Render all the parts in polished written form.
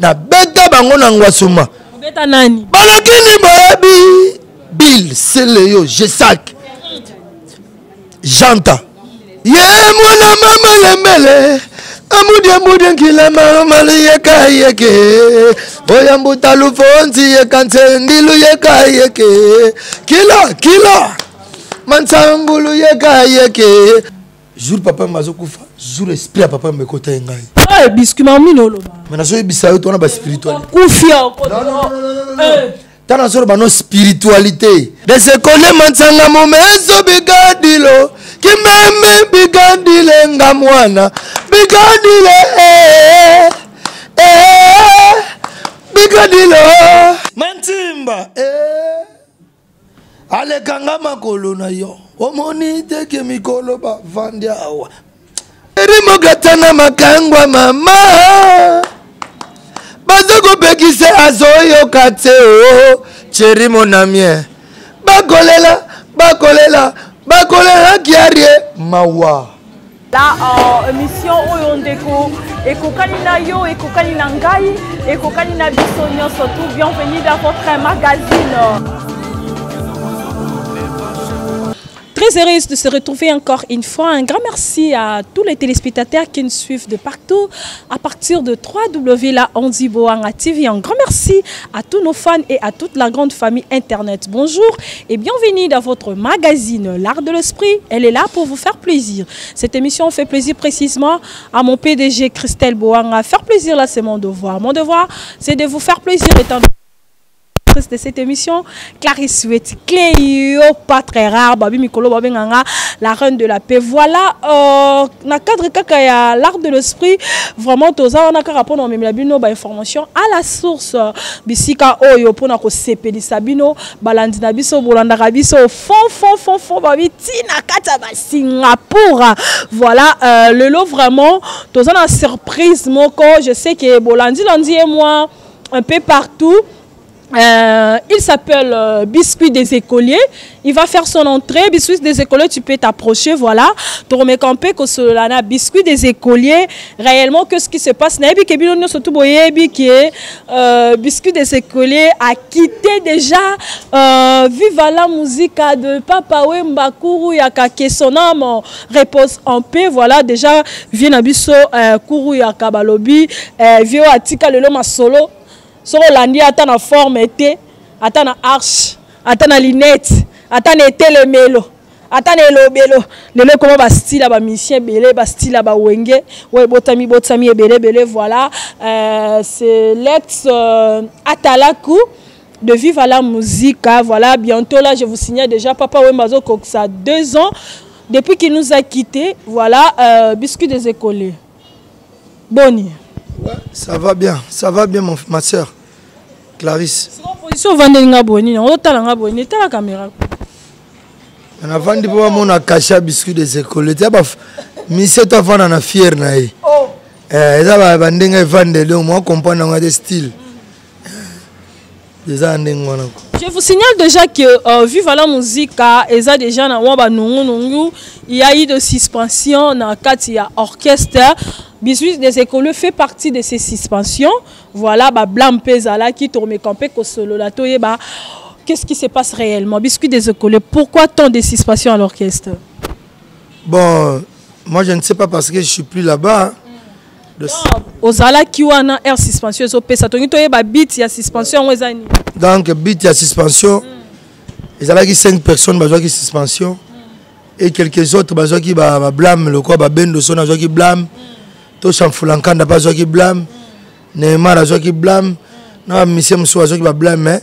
na beta bango na ngwasuma beta nani balakini boyebi Bill Seleyo Jesak Janta ye mwana mama lembele amudi nkila mama yeka yeke oyambuta lufonzi yeka ndilu yeka yeke kila mansangulu yeka yeke jour papa mazo kufa jour esprit papa me kota ngai ah biscuit mamino loba mais nazo bisayo to na ba spiritualité kufia tana soro ba no spiritualité de se connaître mansanga momezo bigadilo kimeme bigadile ngamwana bigadile bigadilo mantimba ale kanga makolo na yo omoni teke mikolo ba vandi awa erimo gatana makangwa mama bazoko bekise azoyo kateo cheri monamie bakolela kiarie mawa la émission Oyondeko ekokani na yo ekokani na ngai ekokani na biso nyonso tout bienvenue dans votre magazine. Très heureuse de se retrouver encore une fois. Un grand merci à tous les téléspectateurs qui nous suivent de partout à partir de www.ondiboanga TV. Un grand merci à tous nos fans et à toute la grande famille Internet. Bonjour et bienvenue dans votre magazine L'Art de l'Esprit. Elle est là pour vous faire plaisir. Cette émission fait plaisir précisément à mon PDG Christelle Boanga. Faire plaisir là, c'est mon devoir. Mon devoir, c'est de vous faire plaisir étant de cette émission, Clarisse Weti, Cléo, pas très rare, Babi Mikolo, Babi Nganga, la reine de la paix. Voilà, dans le cadre de l'art de l'esprit, vraiment, tout ça, on a qu'à répondre à information à la source. Bisika Oyo, pour nous CP Sabino, Balandina Biso, Bolandara Biso, fond, Babi, Tina Kataba, Singapour. Voilà, le lot vraiment, tout ça, une surprise, Moko, je sais que Bolandi, Landi et moi, un peu partout. Il s'appelle Biscuit des écoliers. Il va faire son entrée. Biscuit des écoliers, tu peux t'approcher, voilà. Tu remets campé que cela Biscuit des écoliers. Réellement, qu'est-ce qui se passe? Biscuit des écoliers a quitté déjà Viva la musique de Papa Wemba Kourou Yaka, que son âme repose en paix. Voilà, déjà, vient à Bisso Kourou Yaka Balobi, Vio Atika le Loma Solo. So Rolandi ata na forme été, ata na arche, ata na linette, ata na le melo, ata na elobelo. Lelo comment ba style ba musicien belé, ba style ba wenge, ouais botami belé voilà. C'est l'ex Atalaku de Viva la musique. Voilà, bientôt là je vous signale déjà Papa Wembazo Koksa 2 ans depuis qu'il nous a quittés. Voilà, Biscuit des écoliers. Boni. Ouais, ça va bien, ma soeur Clarisse. C'est en position Vandenga Boni, on talanga Boni, t'as la caméra. On a vendu pour mon caché Biscuit des écoles. Tu as pas mis cette avant on a fier naï. Oh. Ça va Vandenga vendre le moi comprendre des styles. Déjà Vandenga. Je vous signale déjà que Viva la musique et ça déjà na waba nungu il y a eu de suspension dans Katia orchestre. Biscuit des écoles fait partie de ces suspensions. Voilà, Blam Pezala qui tourne campé que solo la toye ba. Qu'est-ce qui se passe réellement? Biscuit des écoles, pourquoi tant de suspensions à l'orchestre? Bon, moi je ne sais pas parce que je suis plus là-bas. Ozala qui wana air suspension so pesa tongi toye ba beat ya suspension wezani. Donc beat ya suspension. Ils avaient 5 personnes bazo qui suspension et quelques autres bazo qui ba blâme le quoi ba bendo son bazo qui blâme. To Chanfulankanda bazo qui blâme. Neymar bazo qui blâme. Na monsieur Mousso bazo qui ba blâme mais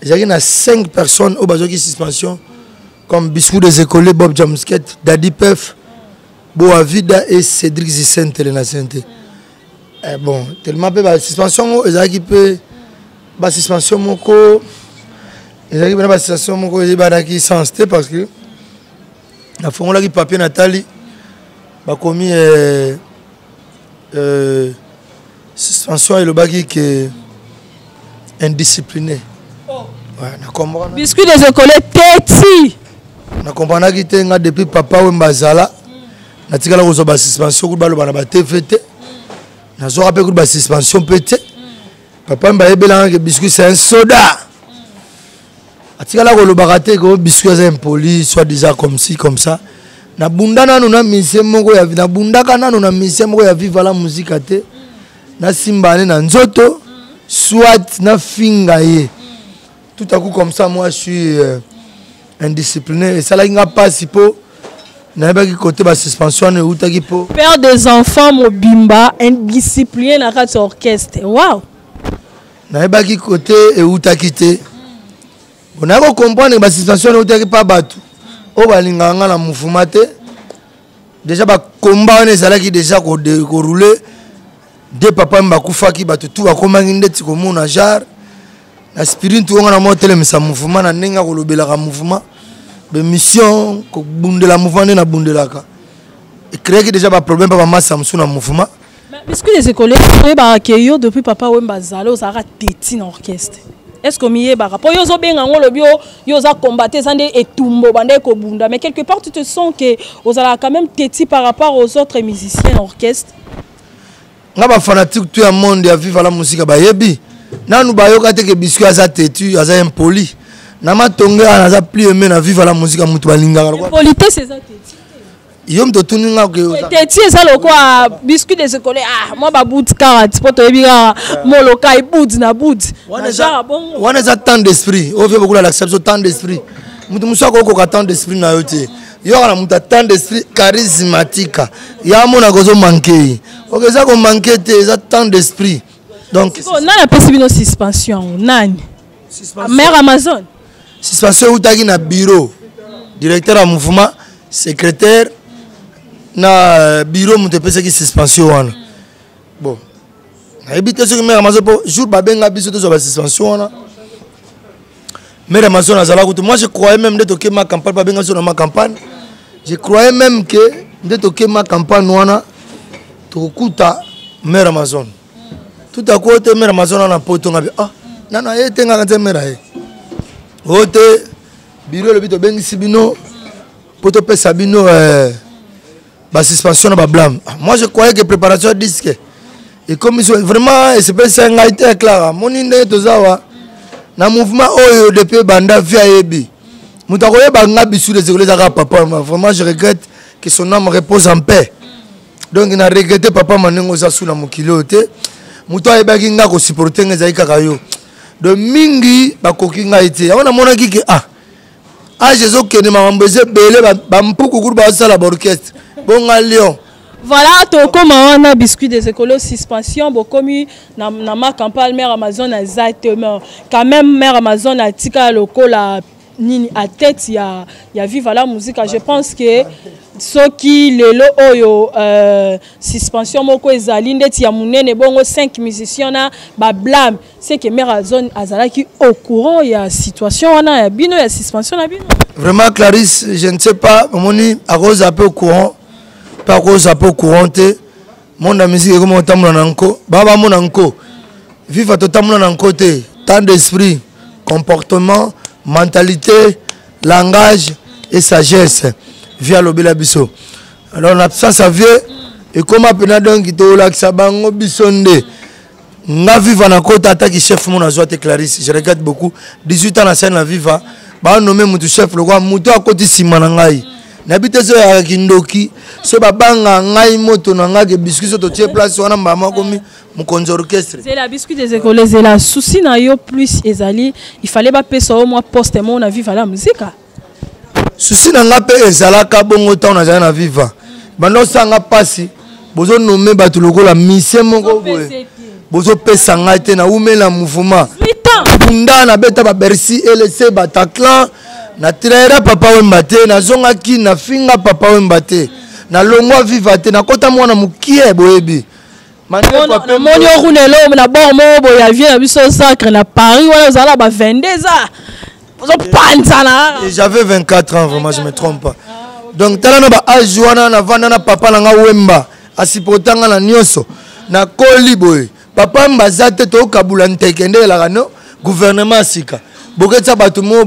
il y a 5 personnes au bazo qui suspension comme Biscuit des écoles, Bob Jamsket, Daddy Pef, Boavida et Cédric Zissente la santé. Bon, tellement peu de suspension, ils ont équipé la suspension moko, ils ont équipé la suspension moko, ils ont équipé sans parce que la formule qui papier Nathalie a commis suspension et le bagui qui est indiscipliné. Ouais, Biscuit des écoles téti. Na comprendre que tu as depuis papa Wembazala, na tika la suspension pour balo bana ba TFT. Na zo rappel que ba suspension pété. Papa m'a ébélé que biscuit c'est un soda. Atikala ko lobakate ko biscuit c'est impoli, soit déjà comme ci comme ça. Na bunda nanu na mise moko ya na bunda kana nanu na mise moko ya vivre la musique ate. Na simbane na nzoto, soit na finga ye. Tout à coup comme ça moi je suis indiscipliné et ça là n'a pas si po. Na ba ki côté ba suspension ne utaki po. Père des enfants mobimba indiscipliné na kati orchestre. Wow. Na ba ki côté et utaki te. On a comprendre que la situation n'est pas battue. On va l'inganga la mouvement. Déjà, le combat est déjà roulé. Deux papas m'bakoufa qui battent tout. Comme un des comme on a jar. La spirit tout on a monté le mouvement. Na nenga kolobela ka mouvement. De mission ko bunde la mouvement na bunde la ka. Et créer que déjà pas problème pas masse Samsung na mouvement. Mais est-ce que les écoliers ba accueillir depuis papa Wemba Zalo ça a téti dans orchestre? Est-ce que mié bara pour yozo benga ngolo bio yoza combattre ça et tumbo bande ko bunda mais quelque part tu te sens que ozala quand même téti par rapport aux autres musiciens d'orchestre. Ngaba fanatique tout le monde ya vivre la musique ba yebi nanu ba yoka te ke biscuit aza tétu aza impoli na matonga aza plus aimé na vivre la musique mutu balinga quoi politesse c'est ça téti yom to tuninga ke téti ça le quoi biscuit des écoles ah moi ba bout 40 poto ebira moloka i bout na bout wana za tant d'esprit on fait beaucoup l'acceptation tant d'esprit mutu musako ko tant d'esprit na yote yo kana mutu tant d'esprit charismatique ya mona gozo manquer OK ça ko manquer te za tant d'esprit donc on a la possibilité de suspension nani mère Amazon suspension utaki na bureau directeur à mouvement secrétaire na bureau mutu pesa ki suspension wana bon habite ce que mère Amazon pour jour babenga biso to ba suspension wana mère Amazon azala kutu moi je croyais même de toquer ma campagne babenga sur ma campagne je croyais même que de toquer ma campagne wana to kuta mère Amazon tout à côté mère Amazon na poto ngabi ah nana yete nga kanze mère ye ote bureau le bito bengi sibino poto pesa bino ba suspension ba blâme moi je croyais que préparation disque et comme ils vraiment c'est pas ça nga été clair mon inde tozawa na mouvement oyo depuis banda via ebi mutako yeba nga bisu les écoles za papa vraiment je regrette que son âme repose en paix donc il a regretté papa manengo za sous la mokilo te muto yeba ki nga ko supporter nga za kaka yo de mingi ba koki nga été on a mona ki que ah Jésus que ne m'a embêté belé ba mpuku ku ba sala orchestre bon à Lyon. Voilà, comme on a biscuit des écoles suspension, comme na ma campagne mère Amazon a exactement quand même mère Amazon a tika loko la nini à tête il y a vivre la musique. Je pense que ce qui lelo oyo suspension moko ezali ndeti ya munene bongo 5 musiciens na ba blâme c'est que mère Amazon azala qui au courant il y a situation wana ya bino ya suspension na bino. Vraiment Clarisse, je ne sais pas, moni à cause un peu au courant. Par cause un peu couranté mon musique comme on tamuna nanko baba mon nanko vive totamuna nanko te tant d'esprit comportement mentalité langage et sagesse via l'obila biso alors l'absence ça vient et comme appena donc to la bango bisonde nga viva na kota ataki chef mon azwa te Clarisse je regrette beaucoup 18 ans na scène la viva ba nommé mutu chef le quoi mutu akoti sima na ngai n'habite ce ya kindoki ce babanga ngai moto na nga ke biscuit to tie place wana mama komi mukonzo orchestre c'est la biscuit des écoles c'est la souci na yo plus ezali il fallait ba pesa au moins poste mo na vivre la musique souci na nga pe ezala ka bongo ta na za na viva bando sanga pasi bozo nommer batu lokola mission moko boye bozo pesa nga te na umela mouvement bunda na beta ba Bercy LC Bataclan na traira papa Wemba te na zonga ki na finga papa Wemba te na longwa viva te na kota mwana mukie boyebi moni okunelo na bormo boya vie na biso sacre na Paris wala zala ba 22 ans bozo panza na j'avais 24 ans vraiment je me trompe pas donc tala na ba âge wana na vanda na papa na nga Wemba asipotanga na nyoso na koli boye papa Mbaza te to kabula ntekende la no gouvernement sika boketsa batu mo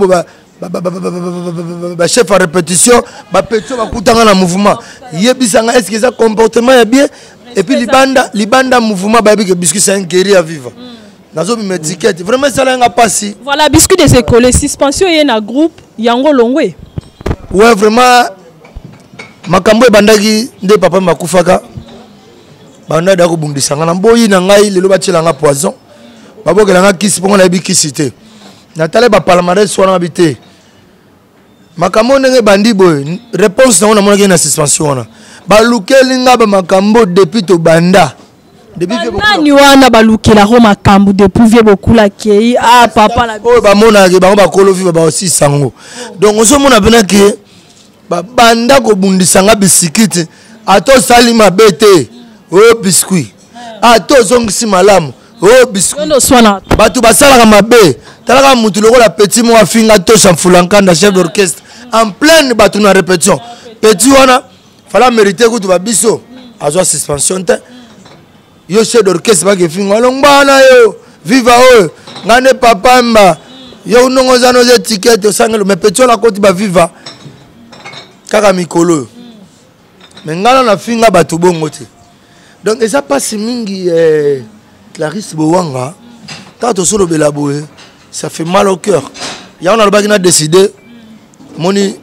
chef à répétition petit bakutanga na mouvement yebisanga est-ce que ça comportement est bien et puis libanda mouvement babi que biscuit c'est un guerrier à vivre nazo bi étiquette vraiment ça là nga passi. Voilà, biscuit des écoles, suspension y na groupe yango longwe. Ouais vraiment makambo bandaki nde papa makufaka. Banda da ko bundisa ngana mboyi na ngai lelo batela nga poison. Babokela nga kisi pongo na bikisité. Na tale ba palmarès sona habité. Makambo ndenge bandi boy réponse na ona monaki na suspension ona. Balukeli nga ba makambo depuis to banda. Depuis nani wana balukela ko makambo depuis vie beaucoup la kei ah papa la oh ba mona ke ba kolofi ba aussi sango. Donc on se mona bena ke ba banda ko bundisa nga bisikiti ato salima bete oh biscuit ato zongisi malamu oh biscuit no swana batu basala mabe talaka mutu lokola petit mo afinga to Chamfulankanda chef d'orchestre en pleine batu na répétition petit wana fala mériter ko to babiso azwa suspension te yo chef d'orchestre ba ke finga longbana yo viva o ngane papa mba yo nongoza no étiquette osangelo mais petit la koti ba viva kaka mikolo mais ngana na finga batu bongo te donc eza passe mingi Clarisse Bowanga quand on solo belaboé ça fait mal au cœur ya on a le bagina décidé moni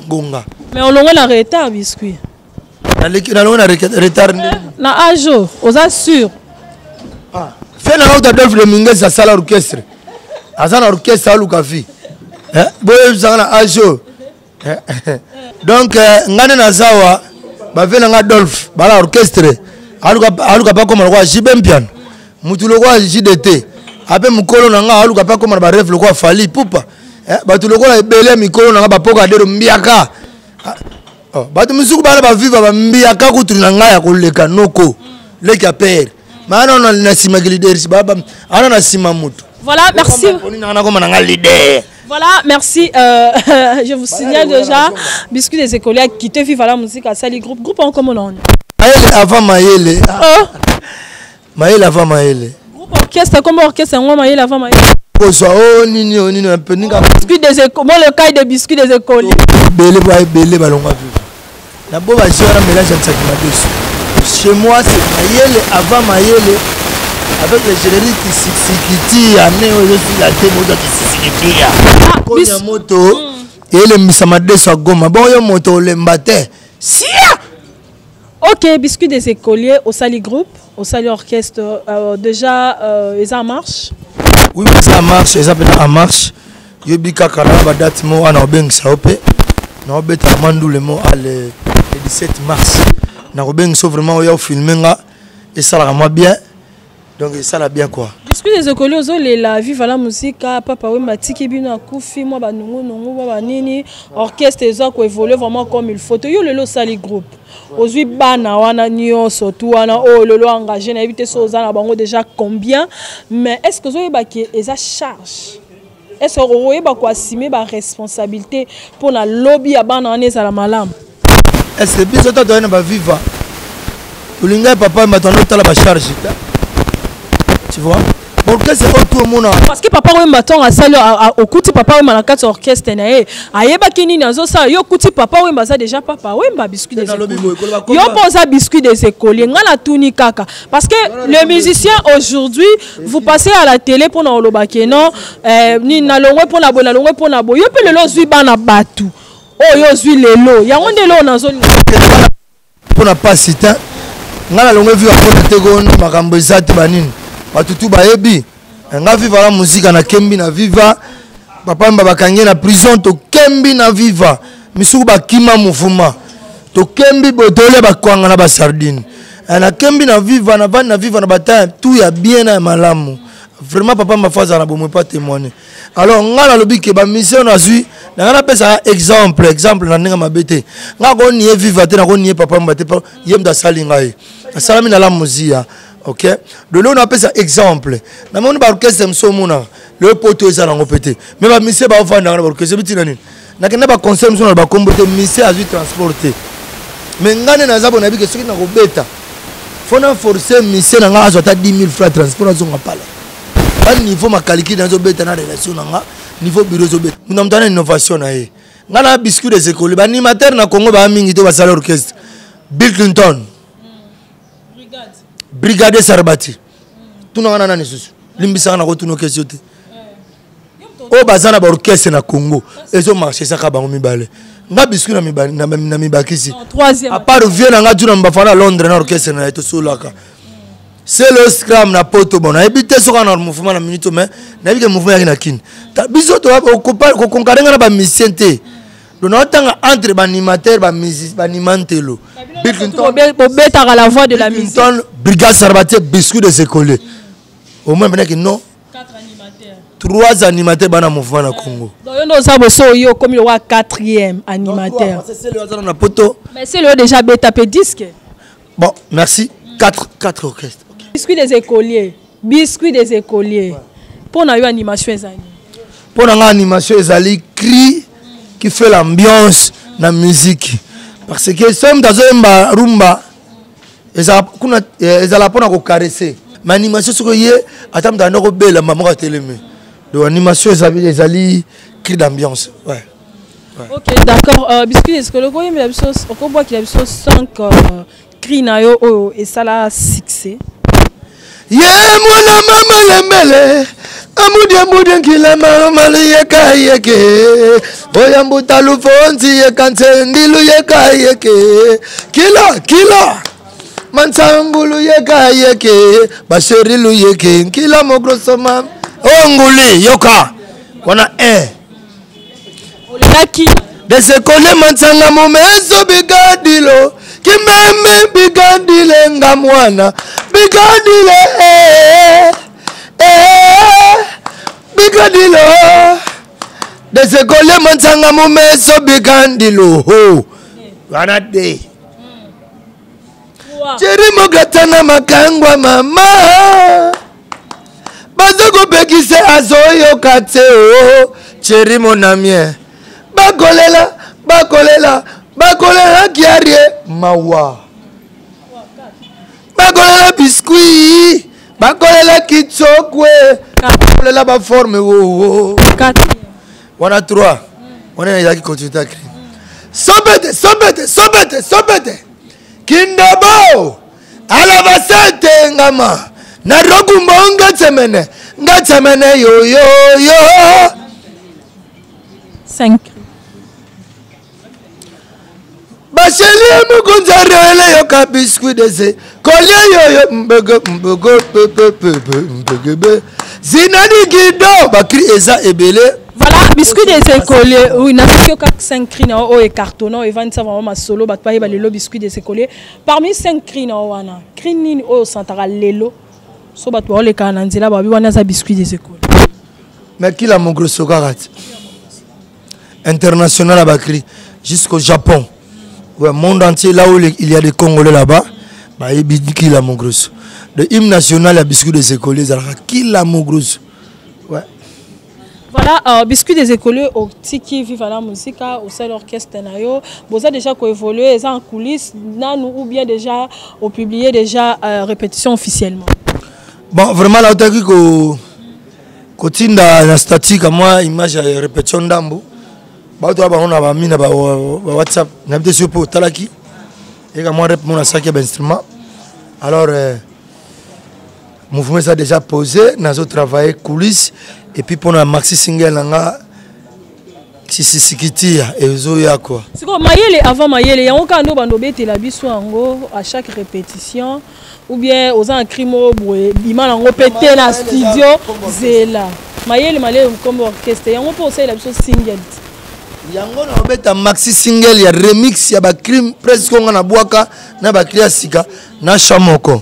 gonga mais on longue la retard biscuit na retard na ajo oza sûr ah fait na autre Adolphe de Minguez ça sala orchestre azana orchestre aluka fi boye zana ajo donc ngane na zawa ba fait na Adolphe bala orchestre aluka pa comme le jibempian mutu le roi JDT ape mukolo nanga aluka pa comme ba rêve le roi fali pupa batu le roi ebele mikolo nanga ba poka dero mbiaka batu misuku bala ba viva ba mbiaka kutu nanga ya koleka noko leki a père mana on na sima leader baba ana na sima mutu. Voilà, merci. Voilà, merci. Je vous signale déjà, Biscuit des écoliers a quitté Viva la musique à Sali Groupe. Groupe en commun. Maëlle avant Maëlle. Maëlle avant Maëlle. Groupe orchestre, comment orchestre, moi Maëlle avant Maëlle. Oh, nini, un peu. Biscuit des écoliers, le cas des biscuits des écoliers. Belé, ballon à vivre. La bonne agir un mélange de ça. Chez moi, c'est Maëlle avant Maëlle. Avec le générique Sikiti, la démo de Sikiti. Moto et le Missamade sur Goma. Bon, il y a moto, le matin. Si! Ok, Biscuit des écoliers au Sali Groupe, au Sali Orchestre. Déjà, ils sont en marche? Oui, ils sont en marche. Ils sont en marche. Je suis en date mo ana obeng saope. Na obeta mandu le mo le 17 mars. Na obeng so vraiment au filmer nga et ça la bien. Donc ça l'a bien quoi. Biscuit des écoliers aux la vive à la musique papa oui matiki bino akufi moi ba nungu ba nini orchestre eza ko évoluer vraiment comme il faut. Yo le Sali Groupe. Ozui bana wana nyonso tu wana oh lelo engagé na éviter so za na bango déjà combien mais est-ce que zo ba ki eza charge? Est-ce que vous ba ko assumer ba responsabilité pour na lobby ya bana wana za la malam? Est-ce que biso to na ba viva? Tulinga papa matano tala ba charge. Tu vois? Pourquoi c'est pas tout le monde? Parce que papa oui maton a sali au kuti papa oui malakati orchestre na e ayeba kini nazo sa yo kuti papa oui mbaza déjà papa oui mba biscuit des écoliers yo posa biscuit des écoliers ngana tuni kaka parce que le musicien aujourd'hui vous passez à la télé pour na olobake non ni na longwe pour na bo na longwe pour na bo yo pe lelo zui bana batu oh yo zui lelo yango ndelo nazo pour na pas sita ngana longwe vu a te gon makambo ezate banini batutu bayebi nga viva la musique na kembi na viva papa mba bakange na prison to kembi na viva misuku bakima muvuma to kembi botole bakwanga na basardine na kembi na viva na van na viva na bata tout ya bien na malamu vraiment papa mba faza na bomo pas témoigner alors nga na lobi ke ba mission na zui na nga pesa exemple na ninga mabete nga ko nie viva te na ko nie papa mba te yemda salinga e salami na la muzia. Ok, de là on appelle ça exemple. Na mon orchestre msomuna le poteau ça na ngopete. Mais ba monsieur ba ofanda na orchestre bitinani. Na kenda ba concert msona ba kombote monsieur a dû transporter. Mais ngane na zabo na bi ke soki na ko beta. Fona forcer monsieur na nga azota 10 000 francs transport azonga pala. Ba niveau ma calcul na zo beta na relation na nga niveau bureau zo beta. Muna mtana innovation na ye. Ngana biscuit des écoles ba animateur na Congo ba mingi to ba sala orchestre. Bill Clinton. Brigade Sarbati. Tout n'a rien à limbisa na retourner question te o bazana ba orchestre na Congo ezo marcher ça ka bango mibale nga biscuit na mibakisi troisième à part vieux na nga tuna mbafana à Londres na orchestre na eto solaka c'est le scrum na poto bon na ebité soka na mouvement na minute mais na bike mouvement ya na kin ta biso to ko konkarenga na ba musicien te donc otanga entre ba animateur ba musique ba animantelo Bill Clinton beta la voix de la musique Brigade Sarbatier biscuit de ses collègues au moins maintenant que non 3 animateurs dans le mouvement na Congo. Donc nous avons so comme le 4e animateur. Mais c'est le déjà bêta pe disque. Bon, merci. 4 orchestres. Okay. Biscuit des écoliers. Biscuit des écoliers. Pour na yo animation ezali. Pour na animation ezali cri qui fait l'ambiance na musique. Parce que somme dans un rumba ezala pour na caresser. Mais animation ce que yé attends dans no belle maman ka télémé. De l'animation, les alliés cri d'ambiance. Ouais. Ok, d'accord. Biscuit, est-ce que le goye, mais on comprend qu'il y a 5 cris nayo et ça l'a succès. Yeah, mon maman lemele. Amudi kila mama yeka yeke. Oyambu talufonzi yekansendi lu yeka yeke. Kila. Mansambulu yeka yeke. Basheri lu yeke. Kila mogroso mam. Onguli yoka wana olaki de se coller mansanga momezo bigadilo kimeme bigadile ngamwana bigadile bigadilo de se coller mansanga momezo bigadilo ho wana de cheri mogatana makangwa mama Bazoko bekise azoyo kate o chéri mon ami bakolela kiarie mawa bakolela biscuit bakolela kitsokwe bakolela ba forme o 4 wana 3 wana ya ki continuer sobete kindabo ala basate ngama na rokumbo ngatsemene yo 5 basheli mukunzarele yo ka biscuit dese kolye yo mbogo zinani gido bakri eza ebele. Voilà, biscuit des écoliers. Oui, n'a fait que 5 cris et cartonnant et 25 vraiment ma solo bat pas le biscuit des écoliers. Parmi 5 cris wana, cri ni o santara lelo. So bat pas les kananzela ba wana za biscuit des écoliers. Mais qui la mon gros sogarat international à Bakri jusqu'au Japon. Ouais, monde entier là où il y a des Congolais là-bas, bah qui la mon gros. Le hymne national à biscuit des écoliers, qui la mon gros. Ouais. Voilà, biscuit des écoliers au Tiki Viva la musique, au sein de l'orchestre Nayo. Vous avez déjà évolué, en coulisses, ou bien déjà, au publié déjà répétition officiellement. Bon, vraiment, là, on a dit que la statique, moi, image répétition d'ambo. On a mis WhatsApp, on a mis sur le talaki. Et moi, on a saqué l'instrument. Alors, le mouvement ça déjà posé, nous avons travaillé coulisses. Et puis pour la maxi single, on a Sikiti et Zoya quoi. C'est quoi, Mayele avant Mayele, il y a un canot bandobé la biso à chaque répétition. Ou bien aux en crimo biman en répété dans studio zela. Mayele comme orchestre, il y a un peu aussi la biso single. Yango na obeta maxi single ya remix ya ba crime presque on na boaka na ba cria sika na chamoko.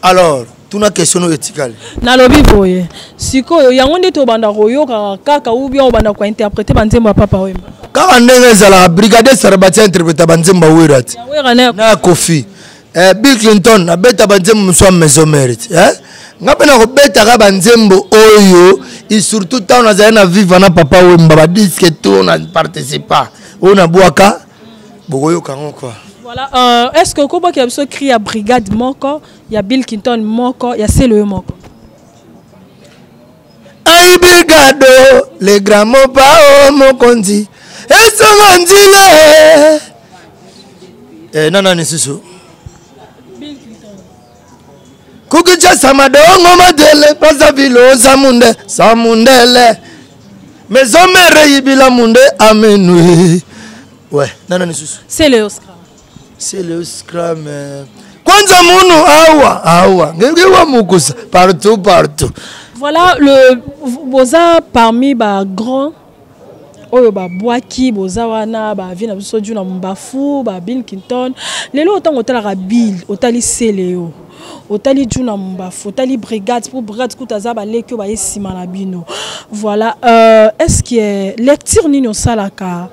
Alors tuna question éthique. Na lobi boye. Siko yango nde to banda royo kaka ou bien banda ko interpréter banzemba papa wemba. Ka ndenge za brigade Sarbatier interpréter banzemba wirat. Na Kofi. Bill Clinton na beta banzemba mso maison mérite. Ngapena ko beta ka banzembo oyo et surtout tant na za na vivre na papa wemba ba disque tout na participer. On a boaka boyo kango quoi. Voilà, est-ce que comment qu'il y a ce cri à brigade moko, il y a Bill Clinton moko, il y a CLE moko. Aïe brigado, les grands mots pas mokondi. Et ça mandile. Non, c'est ça. Bill Clinton. Kukicha samadongo madele pasa vilo samundele. Maison mère yibila munde amenui. Ouais, non ni susu. C'est le Scrum. C'est le Scrum. Kwanza munu awa. Ngewa mukusa partout. Voilà le boza parmi ba grand oyo ba boaki boza wana ba vina biso ju na mbafu ba Bill Clinton lelo otango otala Bill otali seleo otali ju na mbafu otali brigade pour brigade kutaza ba leki ba yesima na bino. Voilà est-ce que lecture nini osalaka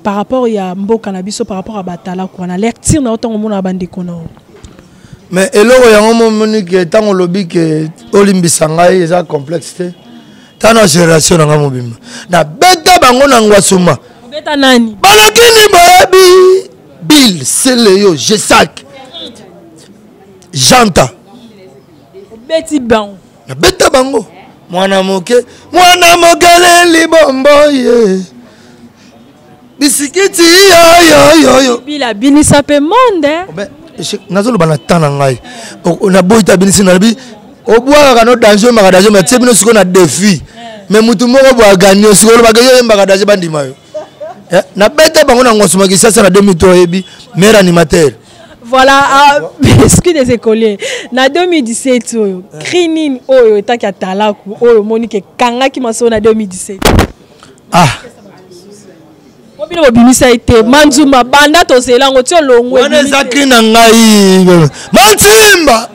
par rapport ya mboka na biso par rapport à batala ko na lecture na otango mona bande kono. Mais eloko yango momoni ke tango lobi ke olimbisa ngai eza complexité. Tana génération na mobimba. Na beta bango na ngwasuma. Beta nani? Balakini babi Bill Seleo Jesak. Janta. Beti bango. Na beta bango. Mwana mokele libombo ye. Bisikiti yo. Bila binisa pe monde. Nazolo bana tana ngai. Na boita binisi na bi. Obwa ka no danger magadaje mais tebino siko na défi. Mais mutu moko bo gagner siko ba gagner magadaje bandima yo. Na beta bango na ngosuma ki sasa na 2003 ebi meilleur animateur. Voilà, excuse des écoliers. Na 2017 oyo, Krinin oyo etaki atalaku oyo Monique kanga ki maso na 2017. Obino bobimisa ite manzuma banda to selango tio longwe. Wana zakri na ngai. Manzimba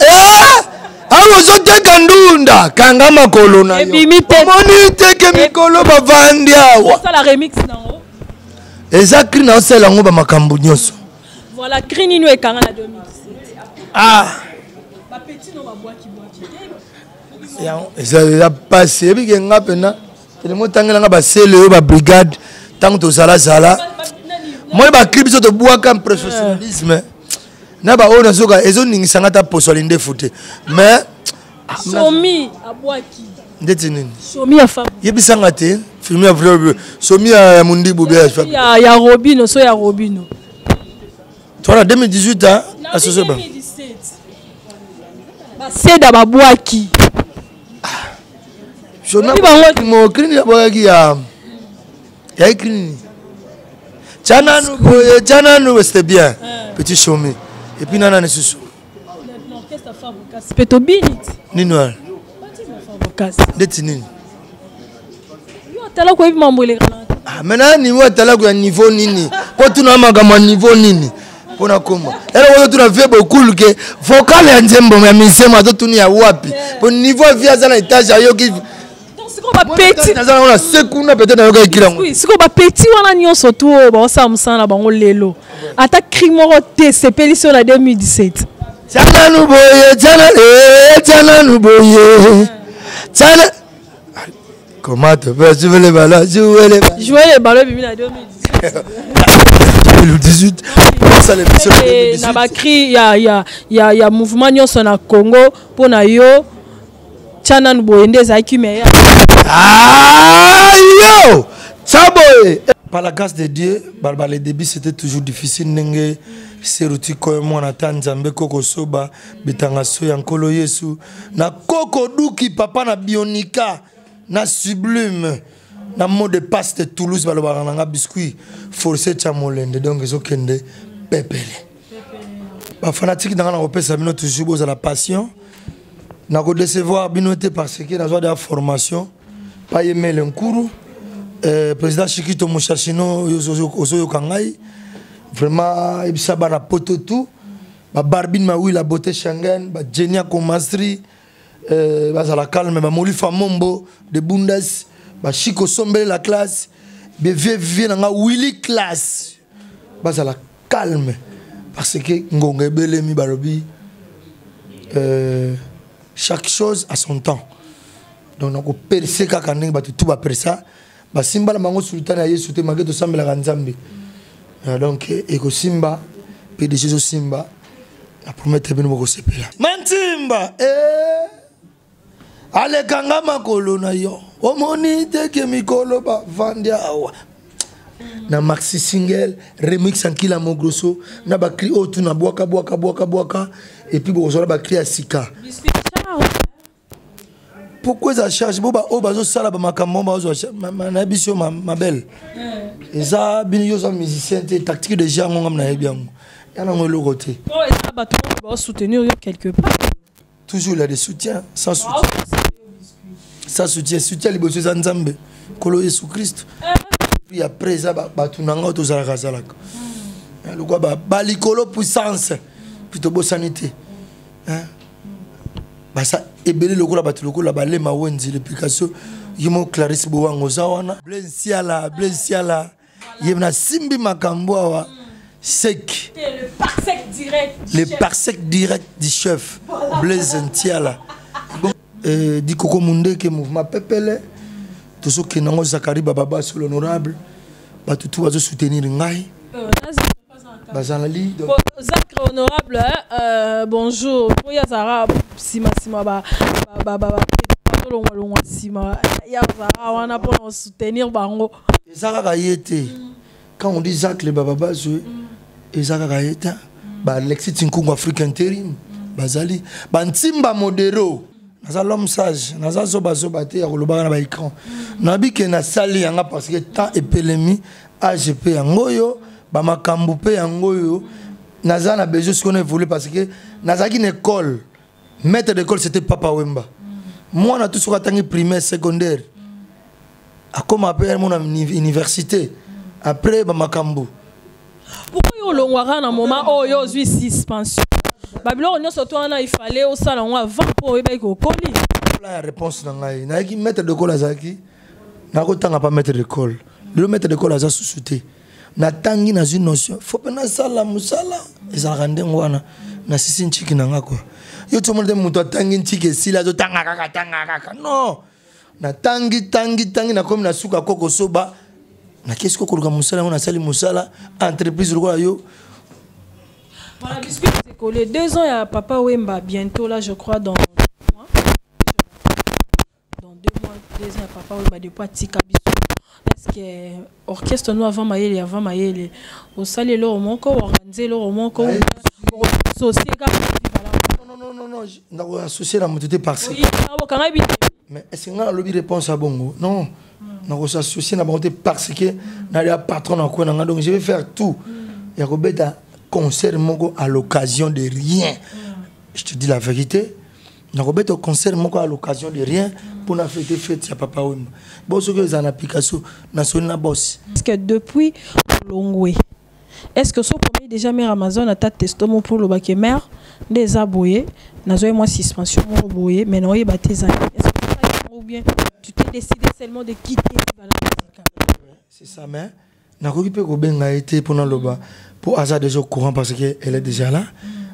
awo zoteka ndunda kanga makolo na yo. Moni teke mikolo bavandi awa. Ça la remix nango. Ezakri na oselango ba makambu nyonso. Voilà, Krinino et Kanga na 2017. Ba petit no ba boaki. Ça passé bi nga pena. Le mo tangela nga ba sele ba brigade tant to sala. Moi ba clip so to boaka professionnalisme. Na ba ona soka ezo ningisa ngata posolinde fute. Mais Somi abwaki. Ndeti nini? Somi ya femme. Yebisa ngate filmer vlog. Somi ya Mundibu be ya Robino so ya Robino. Toi en 2018 hein associé ba. 2017. Ba seda babwaki. Je n'ai mon clinique abwaki ya clinique. Tchananu c'était bien. Petit Somi. Et puis nana nesusu. L'orchestre Fabukas. Petobinit. Nino. Fabukas. Ndeti nini? Yo tala ko ibimambole kana. Maintenant niveau tala ko niveau nini? Ko tuna magama niveau nini? Pona koma. Ela tuna fait beaucoup que vocal ya nzembo ya misema to tuni ya wapi. Pour niveau via za na étage ayo ki siko ba petit naza na sekuna peut-être na yoka ikila. Oui, siko ba petit wana nyonso to ba sa musana bango lelo. Ata krimoro te sepeli sur la 2017. Tchana nuboye, tchana nuboye. Tchana. Comment tu veux jouer les ballons, jouer les ballons bimi na 2017. 2018. Ça les missions 2018. Na ba cri ya mouvement nyonso na Congo pona yo. Tchana nuboye ndeza ki meya. Yo! Chaboy! Par la grâce de Dieu, les débuts c'était toujours difficile. Nenge seruti ko mo na Tanzambe koko soba bitanga so ya nkolo Yesu na koko duki papa na bionika na sublime na mot de passe de Toulouse balobara nga biscuit forcé chamolende donc ezokende pepele. Ba fanatique dans na opesa bino toujours boza la passion na ko décevoir binoté parce que na joie de formation pas aimer l'enkuru président Chikito Mouchachino Ozoyo Kangai vraiment ebisa bana poto tout ba Barbine Maui la beauté Schengen ba Genia Komastri ba za la calme ba Molifa Mombo de Bundes ba Chico Sombele la classe be vie na Willy classe ba za la calme parce que ngonga belemi barobi chaque chose a son temps donc on peut percer kaka ndenge ba tout ba percer ba simba la mango sultan ya Yesu te mageto sambela kanzambe donc eko simba PDG zo simba na promettre bino ko sepela mantimba ale kanga makolo na yo omoni te ke mikolo ba vandia awa na maxi single remix en kila mogroso na ba cri otu na boaka et puis bo zo ba cri asika pourquoi ça charge boba o bazo sala ba makambo bazo na biso ma belle eza bino zo musicien tactique de genre ngam na yebiango yana ngolo côté oh eza bato ba soutenir quelque part toujours là des soutiens sans soutien sans soutien liboso za nzambe kolo Yesu Christ puis après ça bato nanga to zala kazalaka le quoi ba likolo puissance plutôt bo sanité hein basa ebele lokola bato lokola balema wenzi l'application yimo Clarisse Bowango zawana Blenciala yemna simbi makambo wa sec le parsec direct du chef Blaise Ntiala bon di koko munde ke mouvement pepele to so ke nango Zakari Baba sur l'honorable bato tout bazo soutenir ngai bazanali Zakari honorable bonjour pour Zara sima ba longwa sima ya Zara wana pour soutenir bango Zara kayete quand on dit Jacques le Baba jouer Zara kayeta ba Alexis Tinkungu African Interim bazali ba Ntimba Modero naza l'homme sage naza zoba te ya koloba na ba écran nabi ke na sali yanga parce que temps epelemi AGP yangoyo ba makambu pe yangoyo naza na besoin ce qu'on a voulu parce que naza ki une école maître d'école c'était Papa Wemba moi na tout ce que primaire secondaire a comme après mon université après ba makambu pourquoi yo longwara na moment oh yo suis suspension babilo on surtout on il fallait au salon avant pour eba ko koli la réponse na ngai na ki maître d'école azaki na ko tanga pas maître d'école le maître d'école aza sous-souté na tangi na une notion faut pas na sala musala ezala rande ngwana na sisi nchiki na ngako yo to monde muto tangi nchiki sila zo tanga kaka non na tangi na comme na suka koko soba na qu'est-ce que ko musala on a sali musala entreprise lo yo voilà puisque c'est collé 2 ans il y a Papa Wemba bientôt là je crois dans 2 mois 2 ans Papa Wemba depuis Tika biso est-ce que orchestre nous avant Mayele au salé lo moko organiser lo moko associé non na associé la moté parce que mais est-ce que on a lobby réponse à bongo non na ko associé na bonté parce que na le patron na ko na donc je vais faire tout ya ko beta concert moko à l'occasion de rien je te dis la vérité na ko beta concert moko à l'occasion de rien pour na fête ya Papa Wemba bon ce que les en application national boss est-ce que depuis Longwe est-ce que ce premier déjà mère Amazon a ta testomo pour le bac mère des aboyés nazo moi suspension mon boyé mais non il batté est-ce que ou bien tu t'es décidé seulement de quitter la musique c'est ça mais na ko kipe ko benga été pour na loba pour Aza déjà au courant parce que elle est déjà là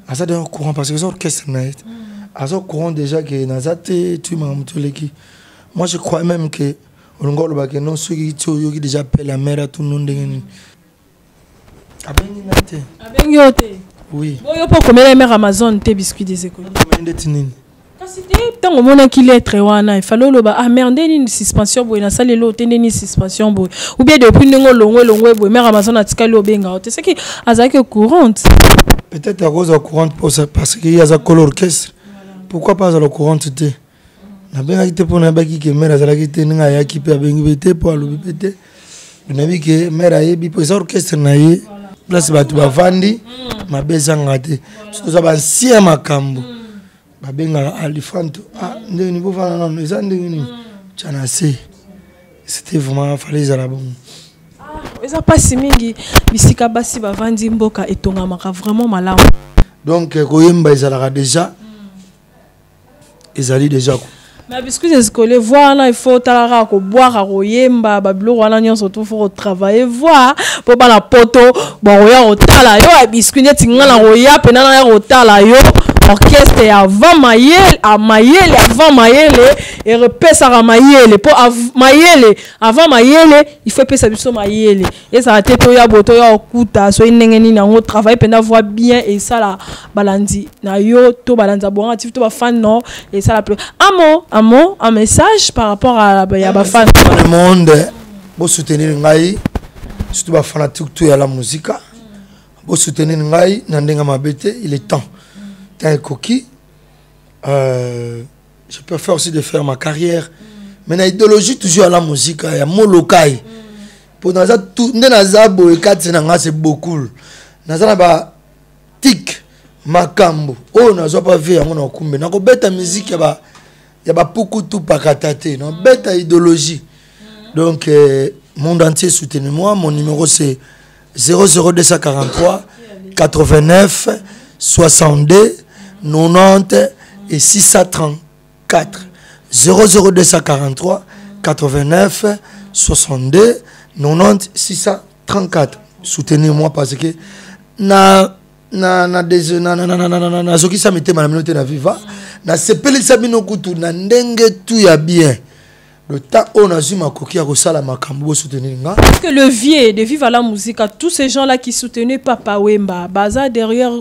Aza déjà au courant parce que son orchestre na est Aza au courant déjà que Nazate tu m'as mutoleki moi je crois même que ngolo ba que non ceux qui déjà appellent la mère à tout le monde abengi yote oui boyo pour combien la mère Amazon te biscuit des écoles combien de tinini kasi te tango mona qu'il est très wana il fallait loba ah merde ni suspension boy na salle lo tende ni suspension boy ou bien depuis ngo longwe boy mère Amazon a tika lo benga te c'est qui azaki courante peut-être à cause de courante parce qu'il y a un orchestre pourquoi pas à la courante te na benga kite pour na baki que mère azala kite nga ya kipe bengi bete pour lo bete na bi que mère ayebi pour ça orchestre na ye place ba tu ba vandi ma bezanga te surtout ça ba ancien makambo ba benga alifanto ah ndeni niveau fana non eza ndeni chana se c'était vraiment fallait za la bon eza pasi mingi bisika basi ba vandi mboka etonga maka vraiment malamu donc koyemba ezalaka déjà ezali déjà mais biscuit escolé voilà il faut talara ko boire à koyemba babilo wana nyonso tout faut travailler voir pour ba la poto bon ya otala yo biscuit neti ngala roya pena na ya otala yo orchestre avant mayele avant mayele et repesa à mayele pour mayele avant mayele il faut pesa biso mayele et ça tête to ya boto ya okuta so inengeni na on travaille pena voir bien et ça la balandi na yo to balanza bon actif to ba fan non et ça la plus un message par rapport à la fan le monde pour soutenir ngai surtout ba fanatique tout ya la musique pour soutenir ngai na ndenga mabete il est temps t'as coquille je préfère aussi de faire ma carrière. Mais dans l'idéologie, toujours à la musique, il y a mon local. Pour nous, c'est beaucoup. Nous avons tic, makambo. Oh, nous n'avons pas vu, nous avons combien. Nous avons bête musique, il y a beaucoup tout pakatate. Nous avons bête idéologie. Donc, monde entier, soutenez-moi. Mon numéro, c'est 00243 89 62 90 et 634. 00243 89 62 90 634. Soutenez-moi parce que na zoki sa mette ma minute na viva na sepeli sa bino kutu na ndenge tout ya bien. Le temps où on a eu ma coquille à Rosala Makambo soutenir. Parce que le vieux de Vive à la musique, tous ces gens-là qui soutenaient Papa Wemba, baza derrière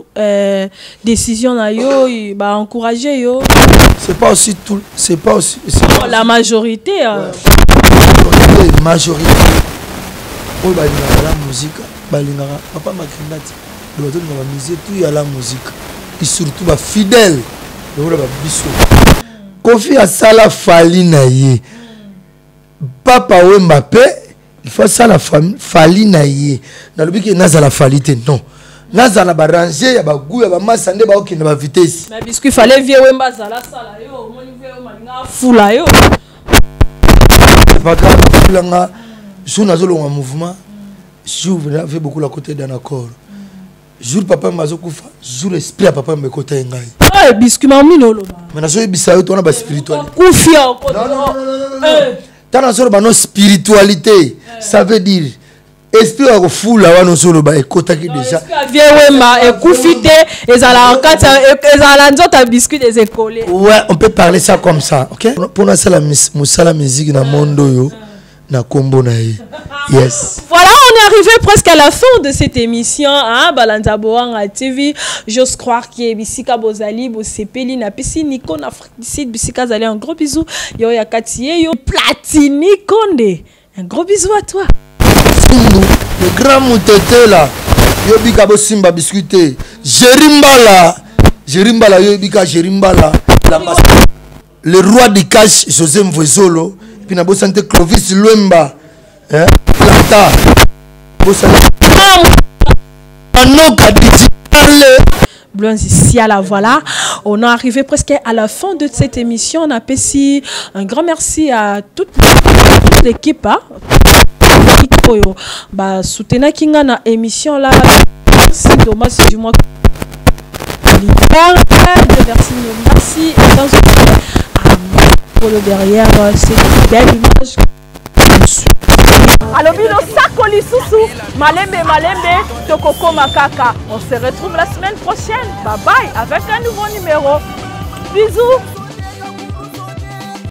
décision na yo, bah encourager yo. C'est pas aussi tout, c'est pas aussi. La majorité. Majorité. Oh bah la musique, bah papa m'a crié le bateau de la musique, tout y a la musique. Et surtout bah fidèle. Le bah biso. Kofi a sala fali na ye. Papa Wemba pe, il faut ça la fali na ye. Na lobi ki naza la falite non. Naza la ba ranger ya ba goût ya ba masande ba okina ba vitesse. Mais puisqu'il fallait vieux Wemba sala yo, mon vieux Wemba fula yo. Pas grave, fulanga jour nazolo en mouvement, jour fait beaucoup la côté d'un accord. Jour papa mazo kufa, jour esprit papa me côté ngai. Ah biscuit mamino lo. Mais nazo bisayo to na ba spiritualité. Kufia ko. Tant dans spiritualité, ça veut dire esprit à fou là on solo ba ekota ki déjà. Vieux Wemba ekufite ezala kata ezala nzota biscuit des écoles. Ouais, on peut parler ça comme ça, OK? Pour nous c'est la musala musique na mondo yo na kombo na ye. Yes. Voilà, on est arrivé presque à la fin de cette émission, hein, Balanza Boanga TV. J'ose croire qu'il y a Bissika Bozali, Bosepeli, Napesi, Nico, Afrique du Sud, Bissika Zali, un gros bisou. Yo Yakatiye, yo Platini Konde. Un gros bisou à toi. Le grand moutete là, yo bika bo simba biscuité. Jerimbala, yo bika Jerimbala. Le roi du cash, José Mvwezolo. Puis na bo santé Clovis Luemba. Hein? Plata. Voilà, on est arrivé presque à la fin de cette émission. On a passé un grand merci à toute l'équipe. Bah, soutenez Kinga na émission là. C'est dommage, c'est du moins. Merci. Pour le derrière, c'est une belle image. Alors, bino sakoli susu, malembe, tokoko makaka. On se retrouve la semaine prochaine. Bye bye avec un nouveau numéro. Bisous.